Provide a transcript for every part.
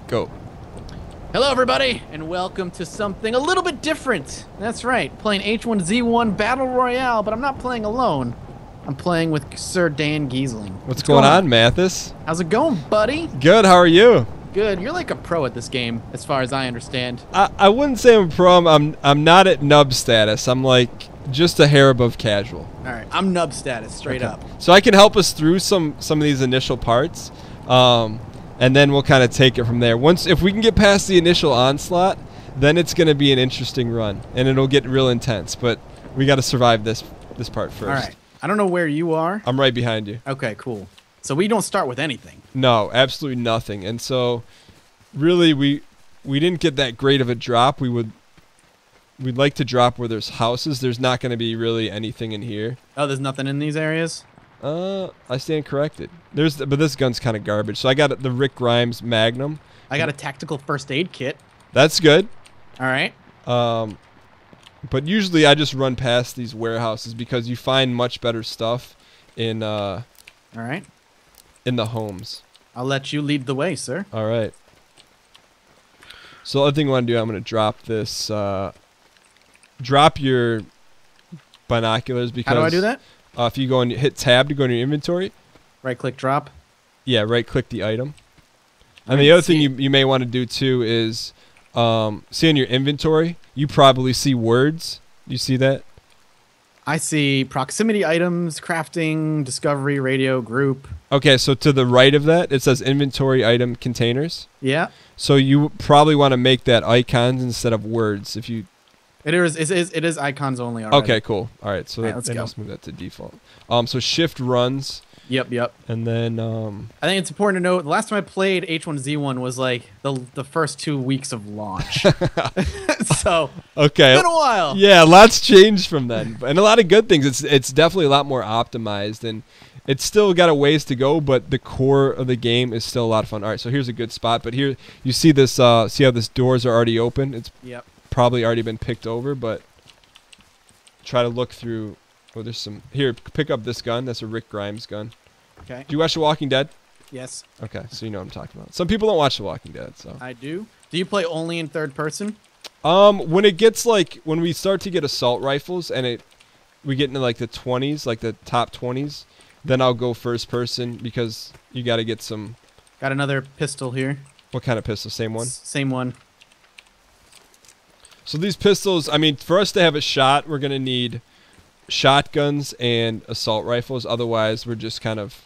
Go. Hello everybody, and welcome to something a little bit different. That's right, playing H1Z1 Battle Royale, but I'm not playing alone. I'm playing with Sir Dan Giesling. What's going on, Mathas? How's it going, buddy? Good, how are you? Good. You're like a pro at this game, as far as I understand. I wouldn't say I'm a pro. I'm not at nub status. I'm like just a hair above casual. All right, I'm nub status, straight up. So I can help us through some of these initial parts, and then we'll kind of take it from there. If we can get past the initial onslaught, then it's going to be an interesting run, and it'll get real intense. But we got to survive this part first. All right. I don't know where you are. I'm right behind you. Okay, cool. So we don't start with anything. No, absolutely nothing. And so, really, we didn't get that great of a drop. We'd like to drop where there's houses. There's not going to be really anything in here. Oh, there's nothing in these areas? I stand corrected. But this gun's kind of garbage. So I got the Rick Grimes Magnum. I got a tactical first aid kit. That's good. All right. But usually I just run past these warehouses because you find much better stuff in all right, in the homes. I'll let you lead the way, sir. All right. So the other thing I want to do, I'm going to drop this. Drop your binoculars because. How do I do that? If you go and hit tab to go into your inventory. Right click drop. Yeah, right click the item. And the other thing you may want to do too is see in your inventory, you probably see words. You see that? I see proximity items, crafting, discovery, radio, group. Okay, so to the right of that, it says inventory item containers. Yeah. So you probably want to make that icons instead of words. If you. It is icons only already. Okay, cool. All right, so let's move that to default. So shift runs. Yep. And then I think it's important to note the last time I played H1Z1 was like the first 2 weeks of launch. So okay, it's been a while. Yeah, lots changed from then, and a lot of good things. It's definitely a lot more optimized, and it's still got a ways to go, but the core of the game is still a lot of fun. All right, so here's a good spot, but here you see this. See how this doors are already open? It's probably already been picked over, but try to look through. Oh, there's some here. Pick up this gun. That's a Rick Grimes gun. Okay. Do you watch The Walking Dead? Yes. Okay, so you know what I'm talking about. Some people don't watch The Walking Dead, so. I do. Do you play only in third person? When it gets like when we start to get assault rifles and we get into like the 20s, like the top 20s, then I'll go first person because you got to get some. Got another pistol here. What kind of pistol? Same one? Same one. So these pistols, I mean, for us to have a shot, we're going to need shotguns and assault rifles. Otherwise, we're just kind of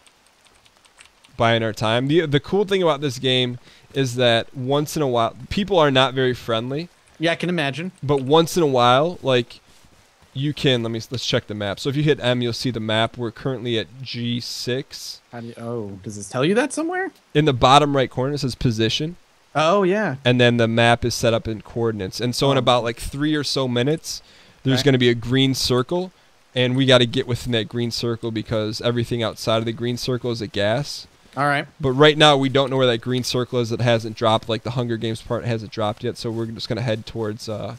buying our time. The cool thing about this game is that once in a while, people are not very friendly. Yeah, I can imagine. But once in a while, like you can, let's check the map. So if you hit M, you'll see the map. We're currently at G6. Does this tell you that somewhere? In the bottom right corner, it says position. Oh, yeah. And then the map is set up in coordinates. And so in about like 3 or so minutes, there's going to be a green circle. And we got to get within that green circle because everything outside of the green circle is a gas. All right. But right now, we don't know where that green circle is. It hasn't dropped. Like the Hunger Games part hasn't dropped yet. So we're just going to head towards... what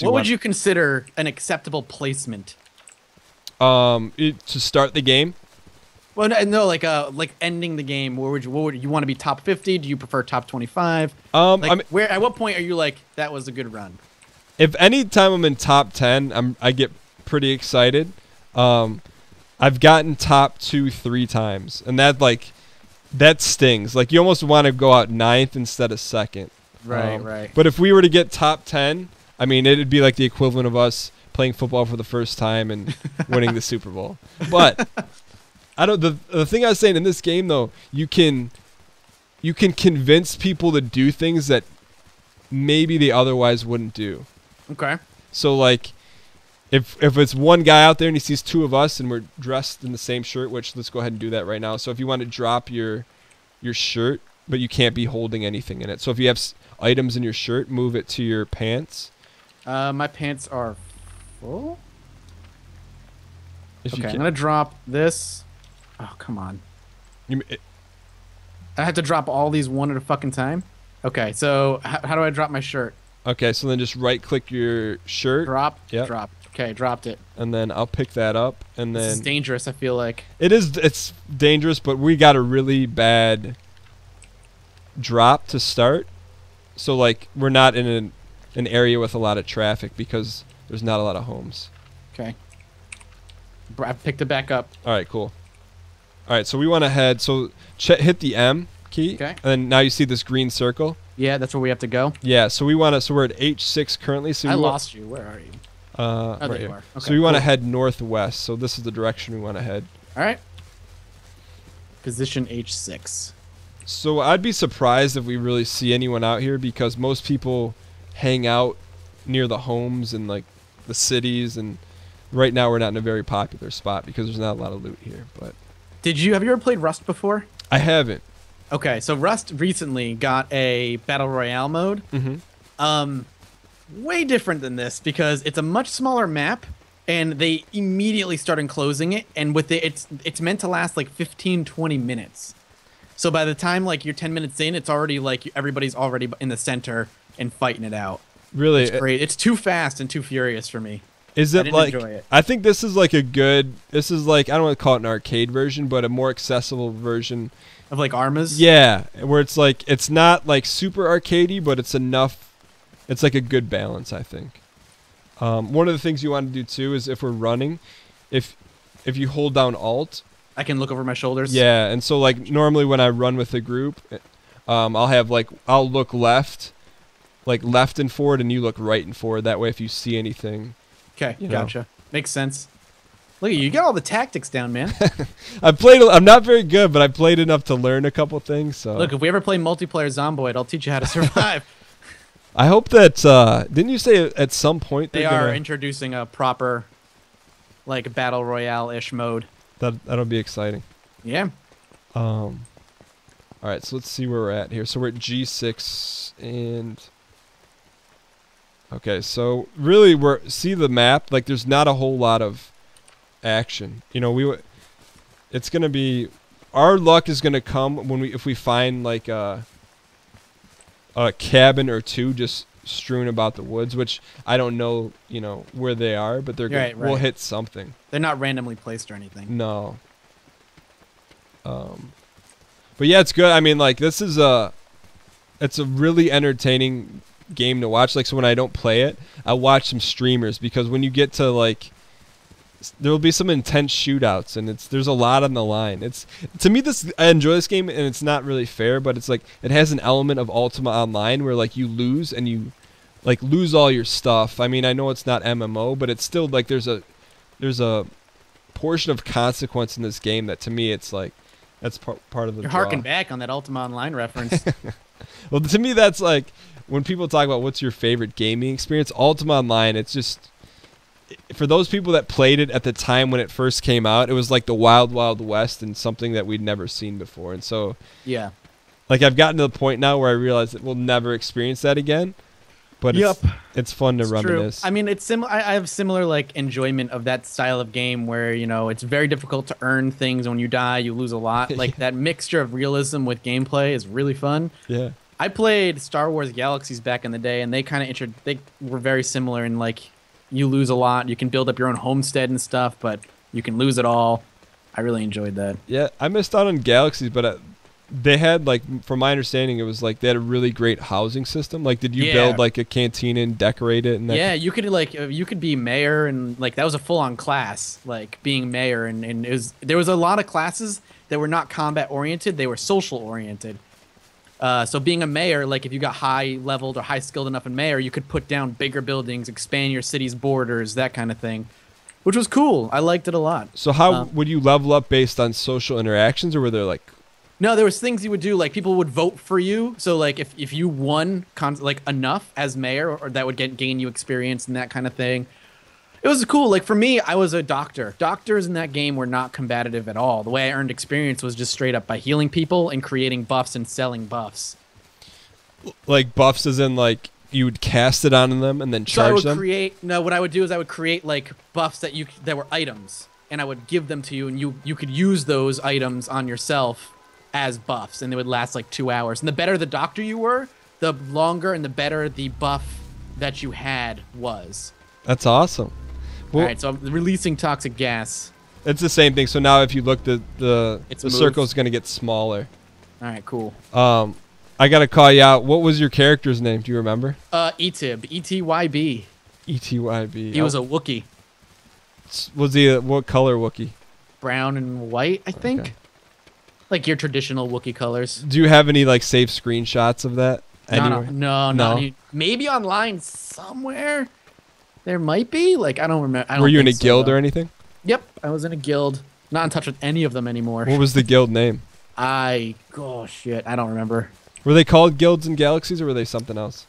would you consider an acceptable placement? To start the game? Well, no, like ending the game. What would you want to be top 50? Do you prefer top 25? Where at what point are you like that was a good run? If any time I'm in top 10, I get pretty excited. I've gotten top 2, 3 times, and that stings. Like you almost want to go out 9th instead of 2nd. Right. But if we were to get top 10, I mean, it'd be like the equivalent of us playing football for the first time and winning the Super Bowl. But the thing I was saying in this game though, you can convince people to do things that maybe they otherwise wouldn't do. Okay. So like if it's one guy out there and he sees 2 of us and we're dressed in the same shirt, which let's go ahead and do that right now. So if you want to drop your shirt, but you can't be holding anything in it. So if you have items in your shirt, move it to your pants. My pants are full. Okay, I'm gonna drop this. Oh, come on. I have to drop all these one at a fucking time? Okay, so how do I drop my shirt? Okay, so then just right-click your shirt. Drop. Yep. Drop. Okay, dropped it. And then I'll pick that up, and then... This is dangerous, I feel like. It is. It's dangerous, but we got a really bad drop to start. So like we're not in an area with a lot of traffic because there's not a lot of homes. Okay. I picked it back up. All right, cool. All right, so we want to head. So hit the M key. Okay. And then now you see this green circle. Yeah, that's where we have to go. Yeah. So we want to. So we're at H6 currently. So I lost you. Where are you? Right there here. you are. Okay, so we want to cool. head northwest. So this is the direction we want to head. All right. Position H6. So I'd be surprised if we really see anyone out here because most people hang out near the homes and like the cities, and right now we're not in a very popular spot because there's not a lot of loot here. But Have you ever played Rust before? I haven't. Okay, so Rust recently got a Battle Royale mode. Mm-hmm. Way different than this because it's a much smaller map and they immediately start enclosing it, and with it's meant to last like 15-20 minutes. So by the time like you're 10 minutes in, it's already like everybody's already in the center and fighting it out. Really? It's great. It's too fast and too furious for me. Is I it didn't like enjoy it. I think this is like this is like, I don't want to call it an arcade version, but a more accessible version Of like Armas? Yeah, where it's like it's not like super arcadey, but it's enough. It's like a good balance, I think. One of the things you want to do too is if we're running, if you hold down Alt, I can look over my shoulders. yeah, and so like normally when I run with a group, I'll look left, like left and forward, and you look right and forward. That way, if you see anything, Okay, you know. gotcha. Makes sense. Look at you. You got all the tactics down, man. I'm not very good, but I played enough to learn a couple things. So Look, if we ever play multiplayer Zomboid, I'll teach you how to survive. I hope that didn't you say at some point They they're are gonna, introducing a proper, like, Battle Royale-ish mode. that'll be exciting. Yeah. All right, so let's see where we're at here. So we're at G6 and okay, so really see the map, like there's not a whole lot of action. You know, it's going to be our luck is going to come when if we find like a cabin or two just strewn about the woods, which I don't know, you know, where they are, but they're Right, we'll right. hit something. They're not randomly placed or anything. No. But yeah, it's good. I mean, like it's a really entertaining game to watch. Like, so when I don't play it, I watch some streamers because when you get to like, there will be some intense shootouts and there's a lot on the line. To me, I enjoy this game and it's not really fair, but it's like it has an element of Ultima Online where like you lose and you like lose all your stuff. I mean, I know it's not MMO, but it's still like there's a portion of consequence in this game that to me it's like that's part of the You're draw. harking back on that Ultima Online reference. Well, to me that's like when people talk about what's your favorite gaming experience, Ultima Online, it's just for those people that played it at the time when it first came out, it was like the wild west and something that we'd never seen before. And so Yeah. like I've gotten to the point now where I realize that we'll never experience that again. But Yep. it's fun to It's reminisce. true. I mean, it's similar. I have similar like enjoyment of that style of game where it's very difficult to earn things. When you die, you lose a lot. Like that mixture of realism with gameplay is really fun. Yeah. I played Star Wars Galaxies back in the day, and they kind of they were very similar in like you lose a lot. You can build up your own homestead and stuff, but you can lose it all. I really enjoyed that. Yeah, I missed out on Galaxies, but they had like, from my understanding, it was like they had a really great housing system. Like, did you build like a canteen and decorate it? And that Yeah, you could be mayor, and like that was a full-on class, like being mayor, and there was a lot of classes that were not combat oriented; they were social oriented. So being a mayor, like if you got high leveled or high skilled enough in mayor, you could put down bigger buildings, expand your city's borders, that kind of thing, which was cool. I liked it a lot. So how would you level up based on social interactions, or were there like? No, there was things you would do, like people would vote for you. So like if you won like enough as mayor, or that would gain you experience and that kind of thing. It was cool. Like for me, I was a doctor. Doctors in that game were not combative at all. The way I earned experience was just straight up by healing people and creating buffs and selling buffs. Like buffs as in like you would cast it on them and then charge them? What I would do is I would create like buffs that were items, and I would give them to you, and you could use those items on yourself as buffs, and they would last like 2 hours. And the better the doctor you were, the longer and the better the buff that you had was. That's awesome. Well, all right, so I'm releasing toxic gas. It's the same thing. So now if you look, the It's the moved. circle is going to get smaller. All right, cool. I gotta call you out. What was your character's name? Do you remember? Etyb, ETYB. ETYB. He was a Wookiee. Was he what color Wookiee? Brown and white, I think. Okay. Like your traditional Wookiee colors. Do you have any like safe screenshots of that? No, not any. Maybe online somewhere. There might be. Like I don't remember. Were you in a guild or anything? Yep, I was in a guild. Not in touch with any of them anymore. What was the guild name? Oh shit, I don't remember. Were they called Guilds and Galaxies or were they something else?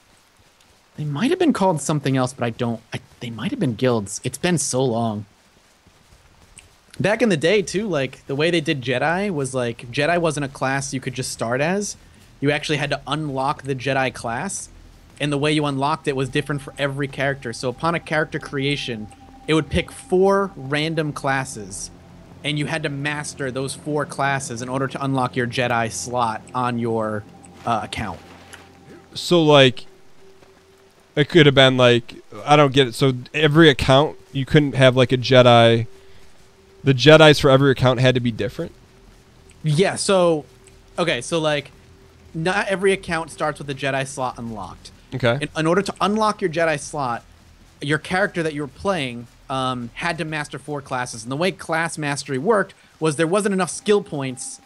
They might have been called something else, but I don't. They might have been guilds. It's been so long. Back in the day, too, like, the way they did Jedi was, like, Jedi wasn't a class you could just start as. You actually had to unlock the Jedi class, and the way you unlocked it was different for every character. So upon a character creation, it would pick 4 random classes, and you had to master those 4 classes in order to unlock your Jedi slot on your account. So, like, it could have been, like, I don't get it. So every account, you couldn't have, like, a Jedi... The Jedis for every account had to be different? Yeah, so... Okay, so, like, not every account starts with a Jedi slot unlocked. Okay. In order to unlock your Jedi slot, your character that you were playing had to master 4 classes. And the way class mastery worked was there wasn't enough skill points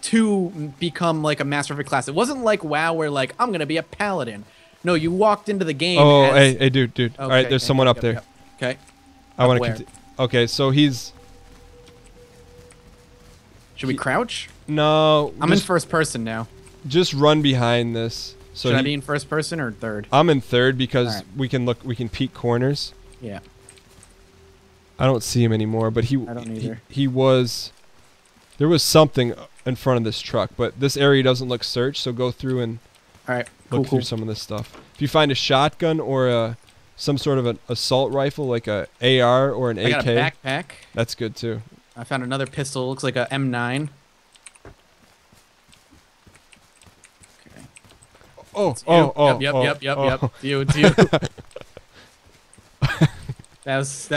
to become, like, a master of a class. It wasn't like WoW where, like, I'm going to be a paladin. No, you walked into the game Oh, as... hey, dude. Okay, all right, there's someone up there. Okay. I want to... Okay, so he's... Should we crouch? No. I'm in first person now. Just run behind this. So Should I be in first person or third? I'm in third because right. we can peek corners. Yeah. I don't see him anymore, but I don't either. He was... There was something in front of this truck, but this area doesn't look searched, so go through and look through some of this stuff. If you find a shotgun or some sort of an assault rifle, like a AR or an AK... I got a backpack. That's good, too. I found another pistol. Looks like a M9. Okay. Yep. It's you.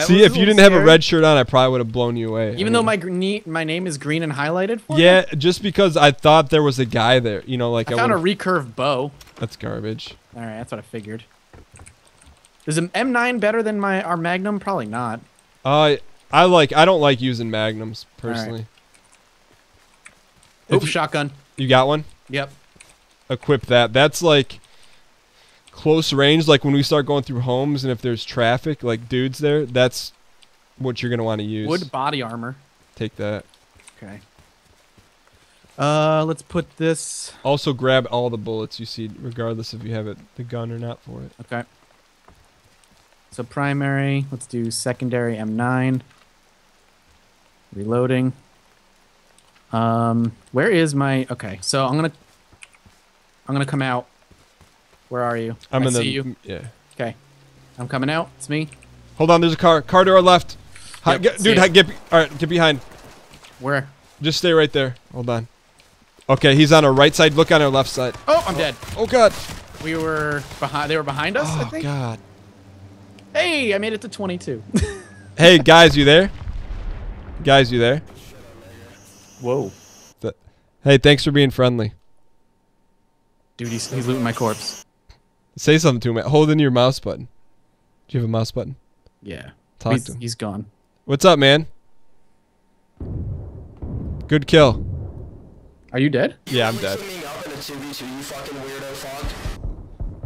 See, if you didn't have a red shirt on, I probably would have blown you away. Even though my name is green and highlighted for Yeah, just because I thought there was a guy there. You know, like I found a recurve bow. That's garbage. All right, that's what I figured. Is an M9 better than our Magnum? Probably not. I don't like using magnums personally. Right. Shotgun. You got one? Yep. Equip that. That's like close range. Like when we start going through homes and if there's traffic, like dudes there, that's what you're gonna want to use. Wood body armor. Take that. Okay. Let's put this. Also grab all the bullets you see, regardless if you have the gun or not for it. Okay. So primary. Let's do secondary M9. Reloading. Where is my... Okay, so I'm gonna come out. Where are you? I see you. Yeah. Okay. I'm coming out. It's me. Hold on, there's a car. Car to our left. Yep, Get behind. Where? Just stay right there. Hold on. Okay, he's on our right side. Look on our left side. Oh, I'm dead. Oh god. We were behind. They were behind us, I think. Oh god. Hey, I made it to 22. Hey, guys, you there? Guys, you there? Whoa. Hey, thanks for being friendly. Dude, he's looting my corpse. Say something to him. Hold in your mouse button. Do you have a mouse button? Yeah. Talk to him. He's gone. What's up, man? Good kill. Are you dead? Yeah, I'm dead.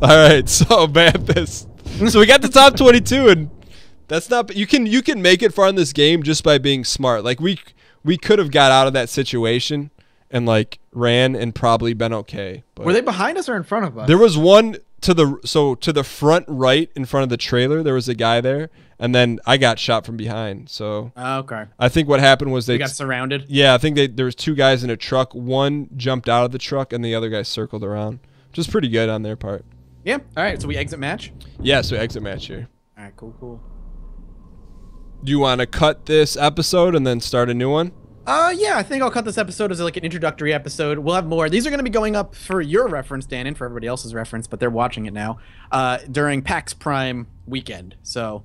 Alright, so Mathas. So we got the top 22, and that's not... You can make it far in this game just by being smart. Like, we could have got out of that situation and, like, ran and probably been okay. But were they behind us or in front of us? there was one to the front right in front of the trailer. There was a guy there, and then I got shot from behind. So okay. I think what happened was they got surrounded. Yeah, I think there was 2 guys in a truck. One jumped out of the truck, and the other guy circled around. Which is pretty good on their part. Yeah. All right. So we exit match. Yeah. So exit match here. All right. Cool. Do you want to cut this episode and then start a new one? Yeah, I think I'll cut this episode as like an introductory episode. We'll have more. These are going to be going up for your reference, Dan, and for everybody else's reference, but they're watching it now during PAX Prime weekend. So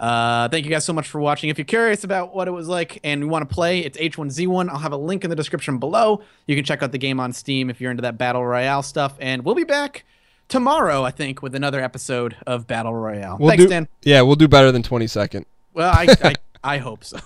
Thank you guys so much for watching. If you're curious about what it was like and you want to play, it's H1Z1. I'll have a link in the description below. You can check out the game on Steam if you're into that Battle Royale stuff. And we'll be back tomorrow, I think, with another episode of Battle Royale. Thanks, Dan. Yeah, we'll do better than 22nd. Well, I hope so.